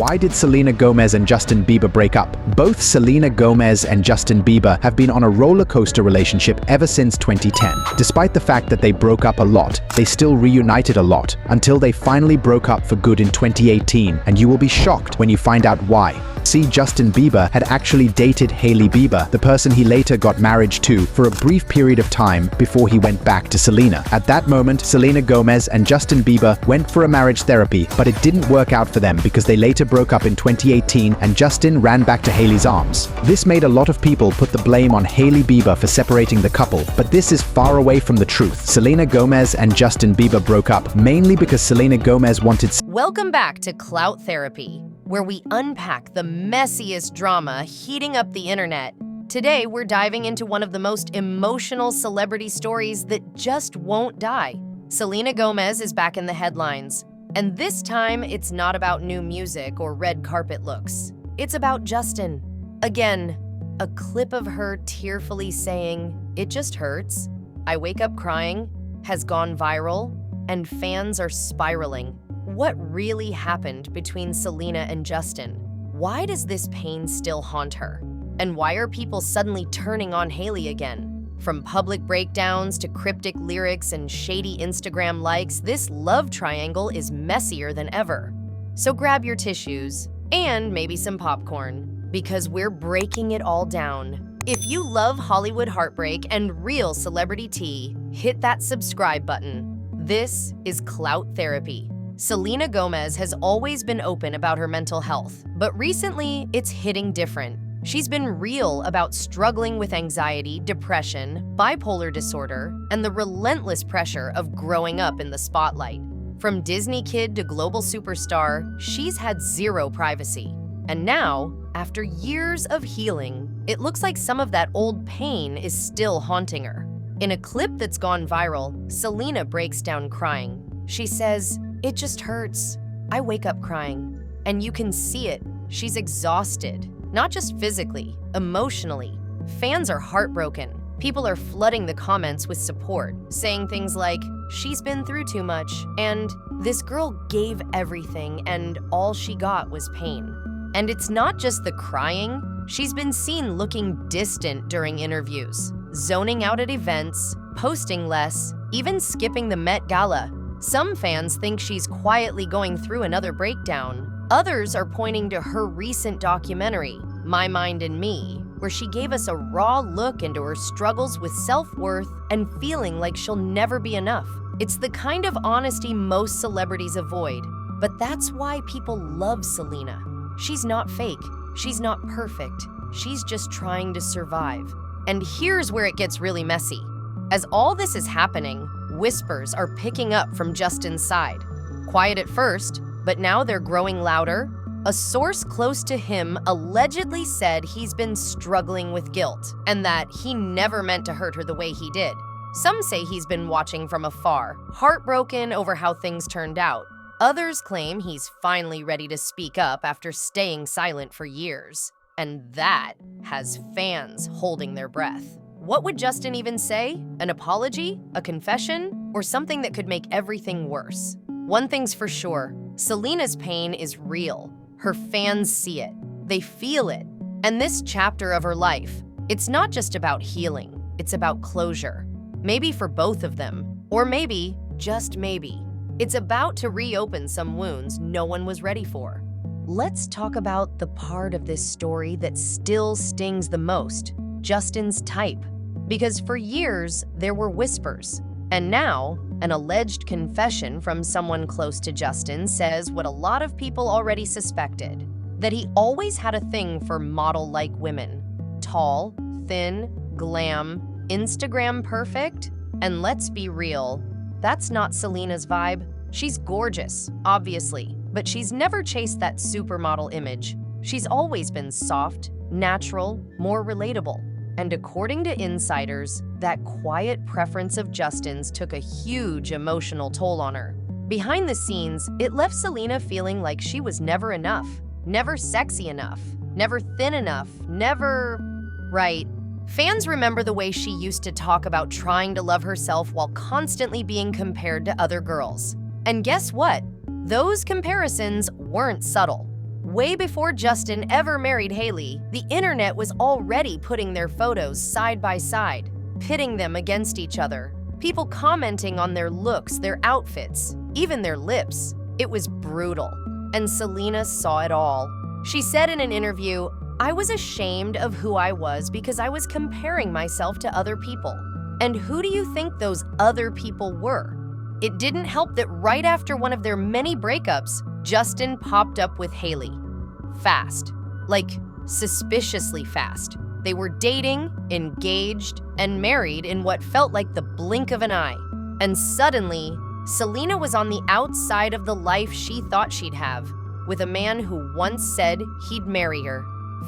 Why did Selena Gomez and Justin Bieber break up? Both Selena Gomez and Justin Bieber have been on a roller coaster relationship ever since 2010. Despite the fact that they broke up a lot, they still reunited a lot, until they finally broke up for good in 2018, and you will be shocked when you find out why. See, Justin Bieber had actually dated Hailey Bieber, the person he later got married to, for a brief period of time before he went back to Selena. At that moment, Selena Gomez and Justin Bieber went for a marriage therapy, but it didn't work out for them because they later broke up in 2018 and Justin ran back to Hailey's arms. This made a lot of people put the blame on Hailey Bieber for separating the couple, but this is far away from the truth. Selena Gomez and Justin Bieber broke up mainly because Selena Gomez wanted. Welcome back to Clout Therapy, where we unpack the messiest drama heating up the internet. Today, we're diving into one of the most emotional celebrity stories that just won't die. Selena Gomez is back in the headlines, and this time it's not about new music or red carpet looks. It's about Justin. Again, a clip of her tearfully saying, "It just hurts. I wake up crying," has gone viral, and fans are spiraling. What really happened between Selena and Justin? Why does this pain still haunt her? And why are people suddenly turning on Hailey again? From public breakdowns to cryptic lyrics and shady Instagram likes, this love triangle is messier than ever. So grab your tissues and maybe some popcorn, because we're breaking it all down. If you love Hollywood heartbreak and real celebrity tea, hit that subscribe button. This is Clout Therapy. Selena Gomez has always been open about her mental health, but recently it's hitting different. She's been real about struggling with anxiety, depression, bipolar disorder, and the relentless pressure of growing up in the spotlight. From Disney kid to global superstar, she's had zero privacy. And now, after years of healing, it looks like some of that old pain is still haunting her. In a clip that's gone viral, Selena breaks down crying. She says, "It just hurts. I wake up crying." And you can see it. She's exhausted. Not just physically, emotionally. Fans are heartbroken. People are flooding the comments with support, saying things like, "She's been through too much," and "This girl gave everything and all she got was pain." And it's not just the crying. She's been seen looking distant during interviews, zoning out at events, posting less, even skipping the Met Gala. Some fans think she's quietly going through another breakdown. Others are pointing to her recent documentary, My Mind and Me, where she gave us a raw look into her struggles with self-worth and feeling like she'll never be enough. It's the kind of honesty most celebrities avoid, but that's why people love Selena. She's not fake. She's not perfect. She's just trying to survive. And here's where it gets really messy. As all this is happening, whispers are picking up from Justin's side. Quiet at first, but now they're growing louder. A source close to him allegedly said he's been struggling with guilt and that he never meant to hurt her the way he did. Some say he's been watching from afar, heartbroken over how things turned out. Others claim he's finally ready to speak up after staying silent for years. And that has fans holding their breath. What would Justin even say? An apology? A confession? Or something that could make everything worse? One thing's for sure, Selena's pain is real. Her fans see it. They feel it. And this chapter of her life, it's not just about healing, it's about closure. Maybe for both of them. Or maybe, just maybe, it's about to reopen some wounds no one was ready for. Let's talk about the part of this story that still stings the most, Justin's type. Because for years, there were whispers. And now, an alleged confession from someone close to Justin says what a lot of people already suspected, that he always had a thing for model-like women. Tall, thin, glam, Instagram perfect. And let's be real, that's not Selena's vibe. She's gorgeous, obviously, but she's never chased that supermodel image. She's always been soft, natural, more relatable. And according to insiders, that quiet preference of Justin's took a huge emotional toll on her. Behind the scenes, it left Selena feeling like she was never enough, never sexy enough, never thin enough, never right. Fans remember the way she used to talk about trying to love herself while constantly being compared to other girls. And guess what? Those comparisons weren't subtle. Way before Justin ever married Hailey, the internet was already putting their photos side by side, pitting them against each other. People commenting on their looks, their outfits, even their lips. It was brutal. And Selena saw it all. She said in an interview, "I was ashamed of who I was because I was comparing myself to other people." And who do you think those other people were? It didn't help that right after one of their many breakups, Justin popped up with Hailey. Fast. Like, suspiciously fast. They were dating, engaged, and married in what felt like the blink of an eye. And suddenly, Selena was on the outside of the life she thought she'd have, with a man who once said he'd marry her.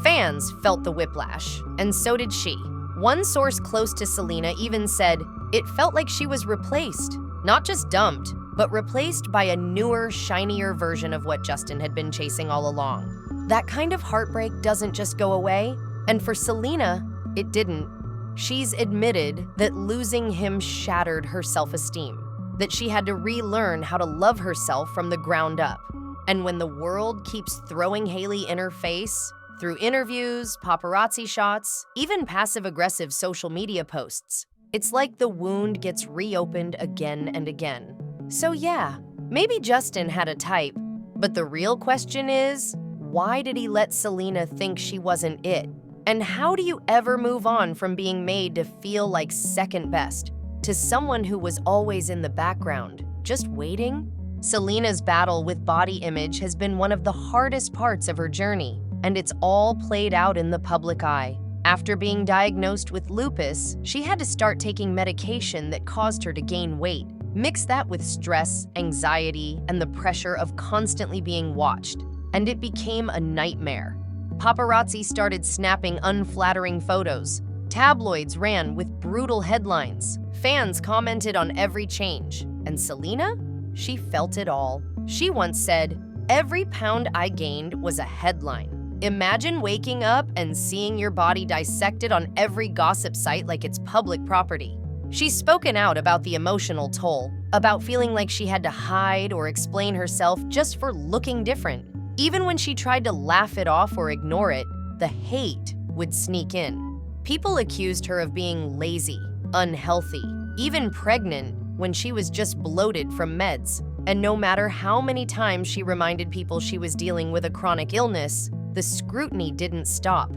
Fans felt the whiplash, and so did she. One source close to Selena even said it felt like she was replaced, not just dumped, but replaced by a newer, shinier version of what Justin had been chasing all along. That kind of heartbreak doesn't just go away, and for Selena, it didn't. She's admitted that losing him shattered her self-esteem, that she had to relearn how to love herself from the ground up. And when the world keeps throwing Hailey in her face, through interviews, paparazzi shots, even passive-aggressive social media posts, it's like the wound gets reopened again and again. So yeah, maybe Justin had a type, but the real question is, why did he let Selena think she wasn't it? And how do you ever move on from being made to feel like second best to someone who was always in the background, just waiting? Selena's battle with body image has been one of the hardest parts of her journey, and it's all played out in the public eye. After being diagnosed with lupus, she had to start taking medication that caused her to gain weight. Mix that with stress, anxiety, and the pressure of constantly being watched, and it became a nightmare. Paparazzi started snapping unflattering photos. Tabloids ran with brutal headlines. Fans commented on every change. And Selena? She felt it all. She once said, "Every pound I gained was a headline." Imagine waking up and seeing your body dissected on every gossip site like it's public property. She's spoken out about the emotional toll, about feeling like she had to hide or explain herself just for looking different. Even when she tried to laugh it off or ignore it, the hate would sneak in. People accused her of being lazy, unhealthy, even pregnant when she was just bloated from meds. And no matter how many times she reminded people she was dealing with a chronic illness, the scrutiny didn't stop.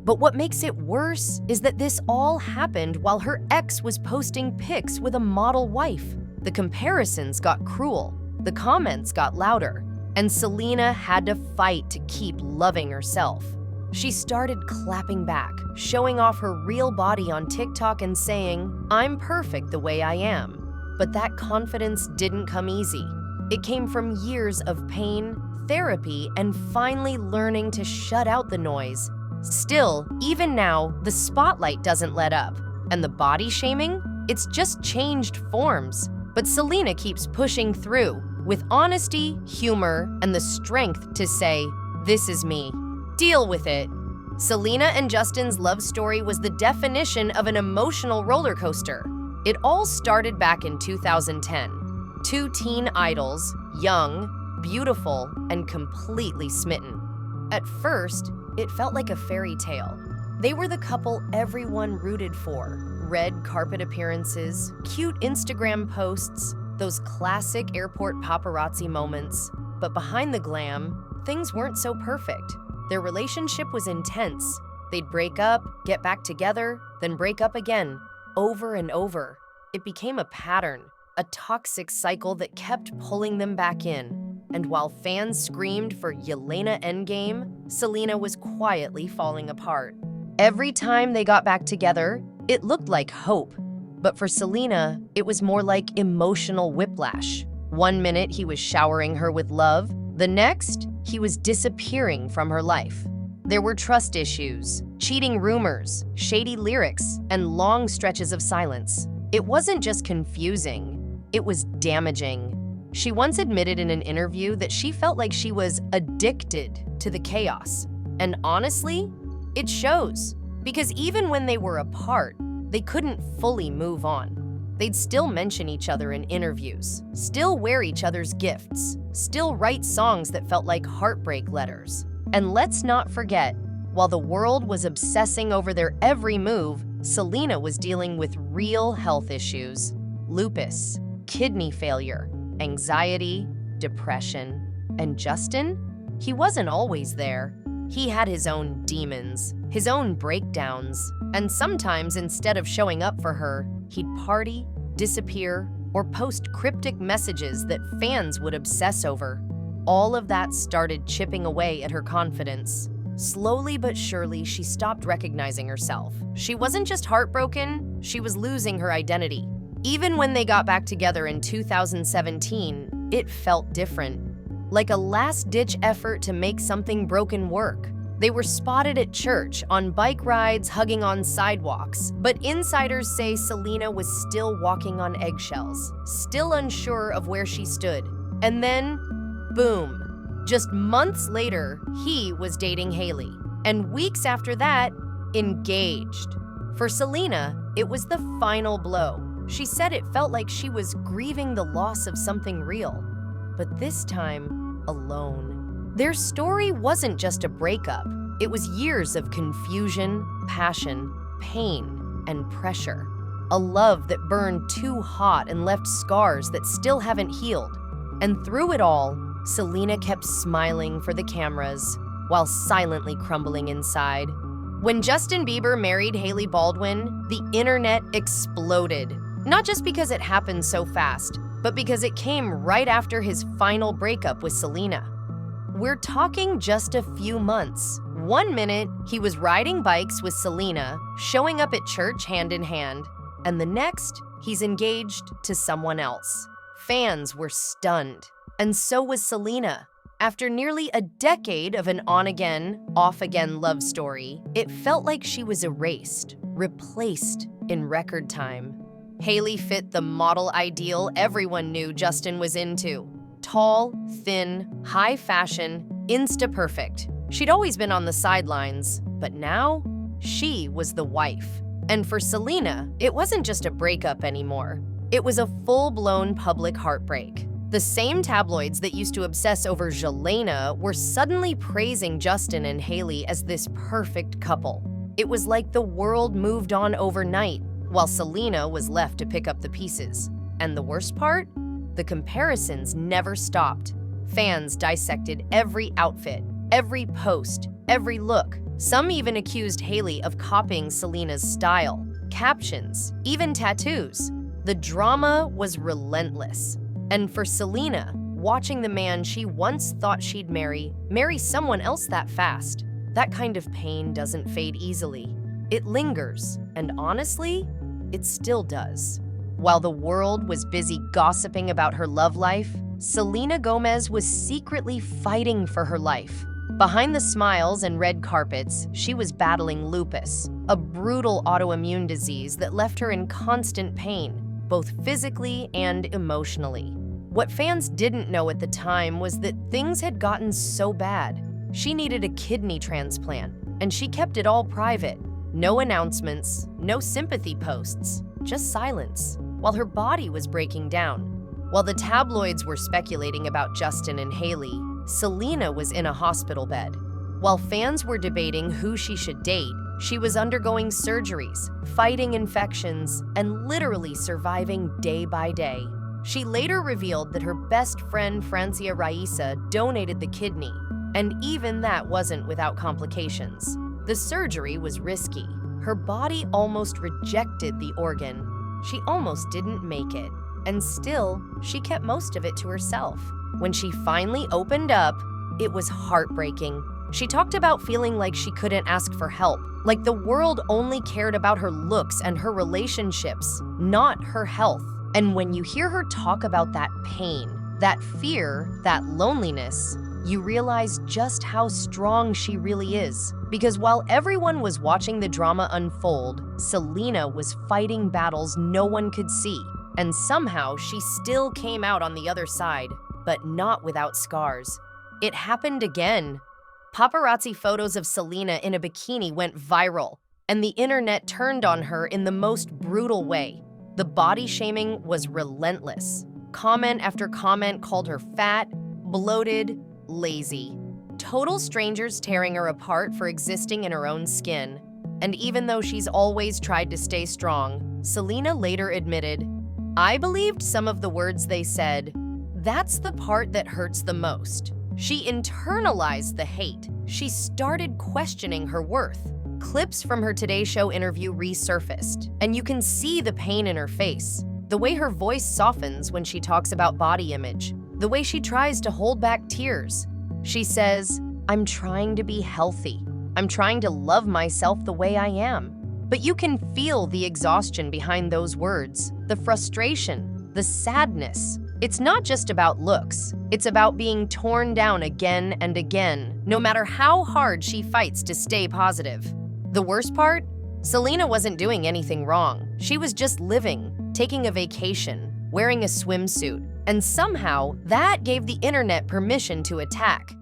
But what makes it worse is that this all happened while her ex was posting pics with a model wife. The comparisons got cruel, the comments got louder, and Selena had to fight to keep loving herself. She started clapping back, showing off her real body on TikTok and saying, "I'm perfect the way I am." But that confidence didn't come easy. It came from years of pain, therapy, and finally learning to shut out the noise. Still, even now, the spotlight doesn't let up. And the body shaming? It's just changed forms. But Selena keeps pushing through, with honesty, humor, and the strength to say, "This is me. Deal with it." Selena and Justin's love story was the definition of an emotional roller coaster. It all started back in 2010. Two teen idols, young, beautiful, and completely smitten. At first, it felt like a fairy tale. They were the couple everyone rooted for. Red carpet appearances, cute Instagram posts, those classic airport paparazzi moments. But behind the glam, things weren't so perfect. Their relationship was intense. They'd break up, get back together, then break up again, over and over. It became a pattern, a toxic cycle that kept pulling them back in. And while fans screamed for Jelena endgame, Selena was quietly falling apart. Every time they got back together, it looked like hope. But for Selena, it was more like emotional whiplash. One minute he was showering her with love, the next, he was disappearing from her life. There were trust issues, cheating rumors, shady lyrics, and long stretches of silence. It wasn't just confusing, it was damaging. She once admitted in an interview that she felt like she was addicted to the chaos. And honestly, it shows. Because even when they were apart, they couldn't fully move on. They'd still mention each other in interviews, still wear each other's gifts, still write songs that felt like heartbreak letters. And let's not forget, while the world was obsessing over their every move, Selena was dealing with real health issues: lupus, kidney failure, anxiety, depression. And Justin? He wasn't always there. He had his own demons, his own breakdowns, and sometimes instead of showing up for her, he'd party, disappear, or post cryptic messages that fans would obsess over. All of that started chipping away at her confidence. Slowly but surely, she stopped recognizing herself. She wasn't just heartbroken, she was losing her identity. Even when they got back together in 2017, it felt different. Like a last-ditch effort to make something broken work. They were spotted at church, on bike rides, hugging on sidewalks. But insiders say Selena was still walking on eggshells, still unsure of where she stood. And then, boom. Just months later, he was dating Hailey. And weeks after that, engaged. For Selena, it was the final blow. She said it felt like she was grieving the loss of something real. But this time, alone. Their story wasn't just a breakup. It was years of confusion, passion, pain, and pressure. A love that burned too hot and left scars that still haven't healed. And through it all, Selena kept smiling for the cameras while silently crumbling inside. When Justin Bieber married Hailey Baldwin, the internet exploded. Not just because it happened so fast, but because it came right after his final breakup with Selena. We're talking just a few months. One minute, he was riding bikes with Selena, showing up at church hand in hand, and the next, he's engaged to someone else. Fans were stunned, and so was Selena. After nearly a decade of an on-again, off-again love story, it felt like she was erased, replaced in record time. Hailey fit the model ideal everyone knew Justin was into. Tall, thin, high fashion, Insta-perfect. She'd always been on the sidelines, but now, she was the wife. And for Selena, it wasn't just a breakup anymore. It was a full-blown public heartbreak. The same tabloids that used to obsess over Jelena were suddenly praising Justin and Hailey as this perfect couple. It was like the world moved on overnight, while Selena was left to pick up the pieces. And the worst part? The comparisons never stopped. Fans dissected every outfit, every post, every look. Some even accused Hailey of copying Selena's style, captions, even tattoos. The drama was relentless. And for Selena, watching the man she once thought she'd marry someone else that fast, that kind of pain doesn't fade easily. It lingers, and honestly, it still does. While the world was busy gossiping about her love life, Selena Gomez was secretly fighting for her life. Behind the smiles and red carpets, she was battling lupus, a brutal autoimmune disease that left her in constant pain, both physically and emotionally. What fans didn't know at the time was that things had gotten so bad. She needed a kidney transplant, and she kept it all private. No announcements, no sympathy posts, just silence, while her body was breaking down. While the tabloids were speculating about Justin and Hailey, Selena was in a hospital bed. While fans were debating who she should date, she was undergoing surgeries, fighting infections, and literally surviving day by day. She later revealed that her best friend Francia Raisa donated the kidney, and even that wasn't without complications. The surgery was risky. Her body almost rejected the organ. She almost didn't make it. And still, she kept most of it to herself. When she finally opened up, it was heartbreaking. She talked about feeling like she couldn't ask for help, like the world only cared about her looks and her relationships, not her health. And when you hear her talk about that pain, that fear, that loneliness, you realize just how strong she really is. Because while everyone was watching the drama unfold, Selena was fighting battles no one could see. And somehow she still came out on the other side, but not without scars. It happened again. Paparazzi photos of Selena in a bikini went viral, and the internet turned on her in the most brutal way. The body shaming was relentless. Comment after comment called her fat, bloated, lazy. Total strangers tearing her apart for existing in her own skin. And even though she's always tried to stay strong, Selena later admitted, "I believed some of the words they said. That's the part that hurts the most." She internalized the hate. She started questioning her worth. Clips from her Today Show interview resurfaced, and you can see the pain in her face, the way her voice softens when she talks about body image, the way she tries to hold back tears. She says, "I'm trying to be healthy. I'm trying to love myself the way I am." But you can feel the exhaustion behind those words, the frustration, the sadness. It's not just about looks. It's about being torn down again and again, no matter how hard she fights to stay positive. The worst part? Selena wasn't doing anything wrong. She was just living, taking a vacation, wearing a swimsuit. And somehow, that gave the internet permission to attack.